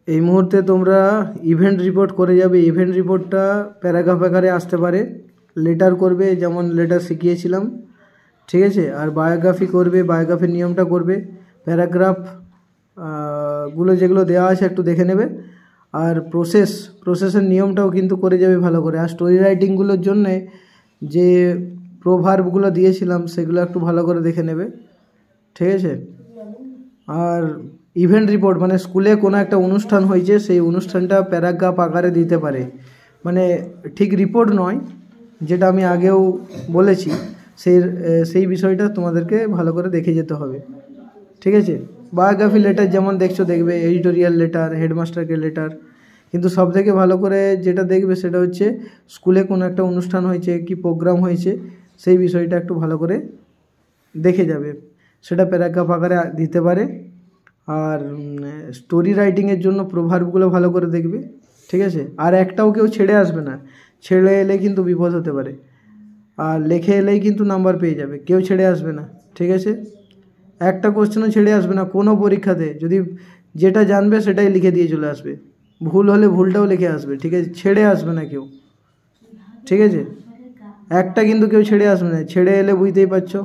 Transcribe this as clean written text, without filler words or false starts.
এই মুহূর্তে তোমরা ইভেন্ট রিপোর্ট করে যাবে। ইভেন্ট রিপোর্টটা প্যারাগ্রাফ আকারে আসতে পারে, লেটার করবে যেমন লেটার শিখিয়েছিলাম, ঠিক আছে। আর বায়োগ্রাফি করবে, বায়োগ্রাফির নিয়মটা করবে। প্যারাগ্রাফ গুলো যেগুলো দেওয়া আছে একটু দেখে নেবে। আর প্রসেসের নিয়মটাও কিন্তু করে যাবে ভালো করে। আর স্টোরি রাইটিংগুলোর জন্যে যে প্রোভার্বগুলো দিয়েছিলাম সেগুলো একটু ভালো করে দেখে নেবে, ঠিক আছে। আর ইভেন্ট রিপোর্ট মানে স্কুলে কোনো একটা অনুষ্ঠান হয়েছে, সেই অনুষ্ঠানটা প্যারাগ্রাফ আকারে দিতে পারে, মানে ঠিক রিপোর্ট নয়, যেটা আমি আগেও বলেছি, সেই বিষয়টা তোমাদেরকে ভালো করে দেখে যেতে হবে, ঠিক আছে। বায়োগ্রাফি লেটার যেমন দেখছো দেখবে, এডিটোরিয়াল লেটার, হেডমাস্টারকে লেটার, কিন্তু সবথেকে ভালো করে যেটা দেখবে সেটা হচ্ছে স্কুলে কোনো একটা অনুষ্ঠান হয়েছে কি প্রোগ্রাম হয়েছে, সেই বিষয়টা একটু ভালো করে দেখে যাবে, সেটা প্যারাগ্রাফ আকারে দিতে পারে। আর স্টোরি রাইটিংয়ের জন্য প্রভাবগুলো ভালো করে দেখবে, ঠিক আছে। আর একটাও কেউ ছেড়ে আসবে না, ছেড়ে এলে কিন্তু বিপদ হতে পারে। আর লিখে এলেই কিন্তু নাম্বার পেয়ে যাবে, কেউ ছেড়ে আসবে না, ঠিক আছে। একটা কোশ্চেনও ছেড়ে আসবে না কোনো পরীক্ষাতে, যদি যেটা জানবে সেটাই লিখে দিয়ে চলে আসবে, ভুল হলে ভুলটাও লিখে আসবে, ঠিক আছে। ছেড়ে আসবে না কেউ, ঠিক আছে। একটা কিন্তু কেউ ছেড়ে আসবে না, ছেড়ে এলে বুঝতেই পারছো।